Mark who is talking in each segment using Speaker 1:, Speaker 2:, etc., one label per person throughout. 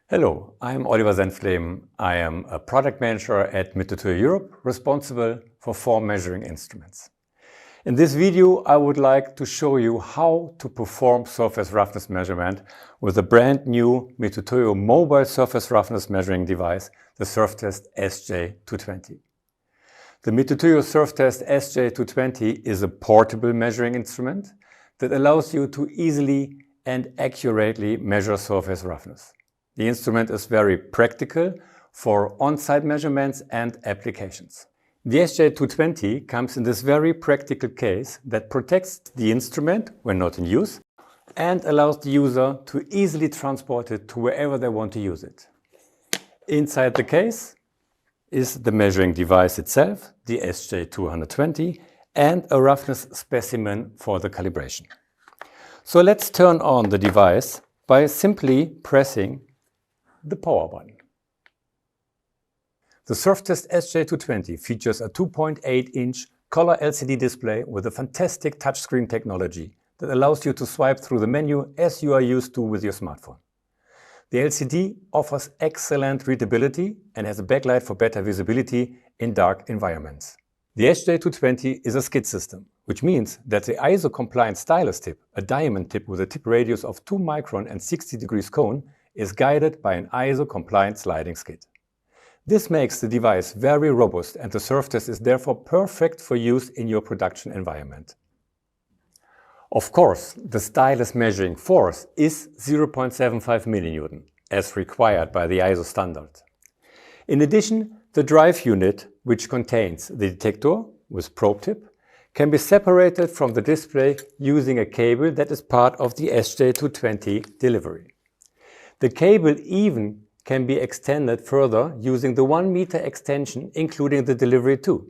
Speaker 1: Hello, I'm Oliver Senflem. I am a product manager at Mitutoyo Europe, responsible for 4 measuring instruments. In this video, I would like to show you how to perform surface roughness measurement with a brand new Mitutoyo mobile surface roughness measuring device, the SurfTest SJ-220. The Mitutoyo SurfTest SJ-220 is a portable measuring instrument that allows you to easily and accurately measure surface roughness. The instrument is very practical for on-site measurements and applications. The SJ-220 comes in this very practical case that protects the instrument when not in use and allows the user to easily transport it to wherever they want to use it. Inside the case is the measuring device itself, the SJ-220, and a roughness specimen for the calibration. So let's turn on the device by simply pressing the power button. The SurfTest SJ-220 features a 2.8-inch color LCD display with a fantastic touchscreen technology that allows you to swipe through the menu as you are used to with your smartphone. The LCD offers excellent readability and has a backlight for better visibility in dark environments. The SJ-220 is a skid system, which means that the ISO-compliant stylus tip, a diamond tip with a tip radius of 2 micron and 60 degrees cone, is guided by an ISO-compliant sliding skid. This makes the device very robust, and the SurfTest is therefore perfect for use in your production environment. Of course, the stylus measuring force is 0.75 mm, as required by the ISO standard. In addition, the drive unit, which contains the detector with probe tip, can be separated from the display using a cable that is part of the SJ-220 delivery. The cable even can be extended further using the 1 meter extension, including the delivery too.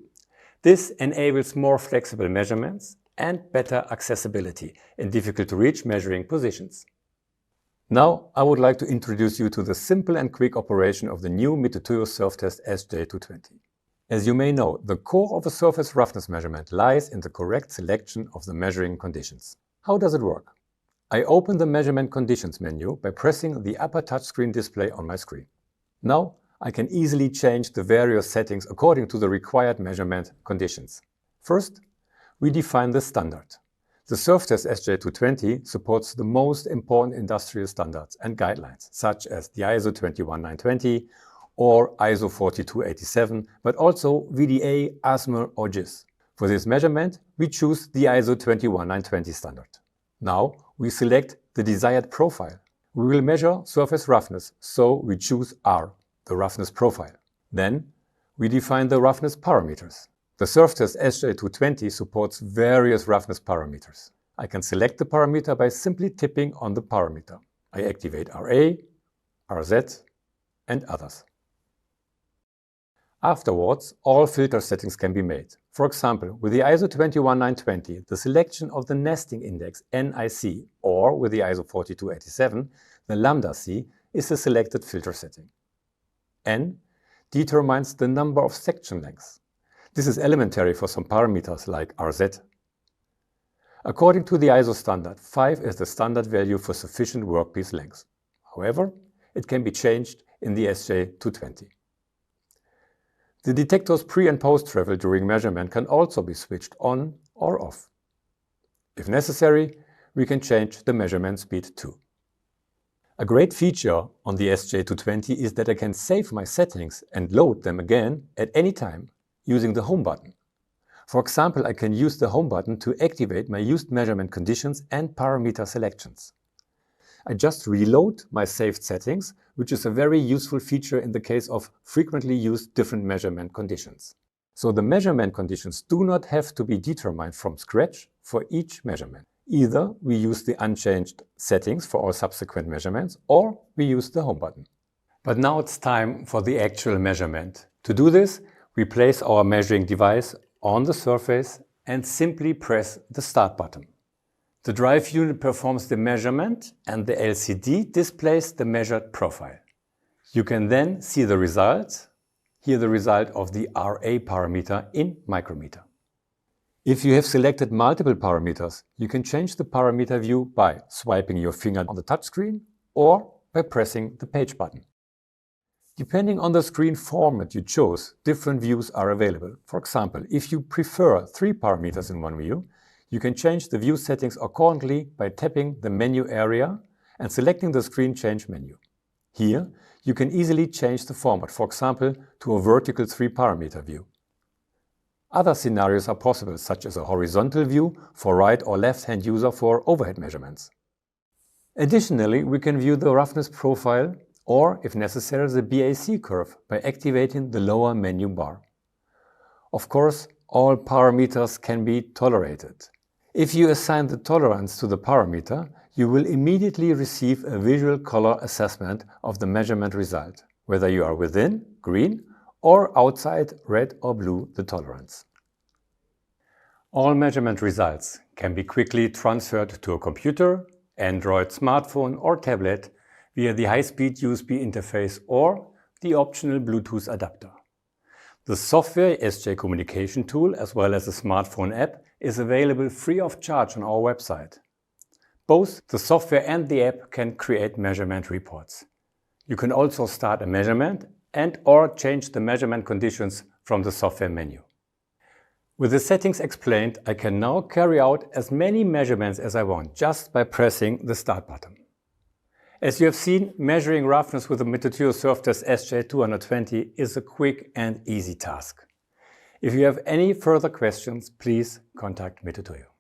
Speaker 1: This enables more flexible measurements and better accessibility in difficult-to-reach measuring positions. Now, I would like to introduce you to the simple and quick operation of the new Mitutoyo SurfTest SJ-220. As you may know, the core of a surface roughness measurement lies in the correct selection of the measuring conditions. How does it work? I open the Measurement Conditions menu by pressing the upper touchscreen display on my screen. Now, I can easily change the various settings according to the required measurement conditions. First, we define the standard. The SurfTest SJ-220 supports the most important industrial standards and guidelines, such as the ISO 21920 or ISO 4287, but also VDA, ASME or JIS. For this measurement, we choose the ISO 21920 standard. Now, we select the desired profile. We will measure surface roughness, so we choose R, the roughness profile. Then, we define the roughness parameters. The SurfTest SJ-220 supports various roughness parameters. I can select the parameter by simply tipping on the parameter. I activate RA, RZ, and others. Afterwards, all filter settings can be made. For example, with the ISO 21920, the selection of the nesting index NIC, or with the ISO 4287, the lambda C, is the selected filter setting. N determines the number of section lengths. This is elementary for some parameters like RZ. According to the ISO standard, 5 is the standard value for sufficient workpiece length. However, it can be changed in the SJ-220. The detector's pre- and post-travel during measurement can also be switched on or off. If necessary, we can change the measurement speed too. A great feature on the SJ-220 is that I can save my settings and load them again at any time using the Home button. For example, I can use the Home button to activate my used measurement conditions and parameter selections. I just reload my saved settings, which is a very useful feature in the case of frequently used different measurement conditions. So the measurement conditions do not have to be determined from scratch for each measurement. Either we use the unchanged settings for all subsequent measurements, or we use the Home button. But now it's time for the actual measurement. To do this, we place our measuring device on the surface and simply press the Start button. The drive unit performs the measurement and the LCD displays the measured profile. You can then see the results, here the result of the RA parameter in micrometer. If you have selected multiple parameters, you can change the parameter view by swiping your finger on the touchscreen or by pressing the Page button. Depending on the screen format you chose, different views are available. For example, if you prefer 3 parameters in one view, you can change the view settings accordingly by tapping the menu area and selecting the Screen Change menu. Here, you can easily change the format, for example, to a vertical 3-parameter view. Other scenarios are possible, such as a horizontal view for right or left-hand user for overhead measurements. Additionally, we can view the roughness profile or, if necessary, the BAC curve by activating the lower menu bar. Of course, all parameters can be tolerated. If you assign the tolerance to the parameter, you will immediately receive a visual color assessment of the measurement result, whether you are within, green, or outside, red or blue, the tolerance. All measurement results can be quickly transferred to a computer, Android smartphone or tablet via the high-speed USB interface or the optional Bluetooth adapter. The software SJ communication tool as well as the smartphone app is available free of charge on our website. Both the software and the app can create measurement reports. You can also start a measurement and/or change the measurement conditions from the software menu. With the settings explained, I can now carry out as many measurements as I want just by pressing the Start button. As you have seen, measuring roughness with the Mitutoyo SJ-220 is a quick and easy task. If you have any further questions, please contact Mitutoyo.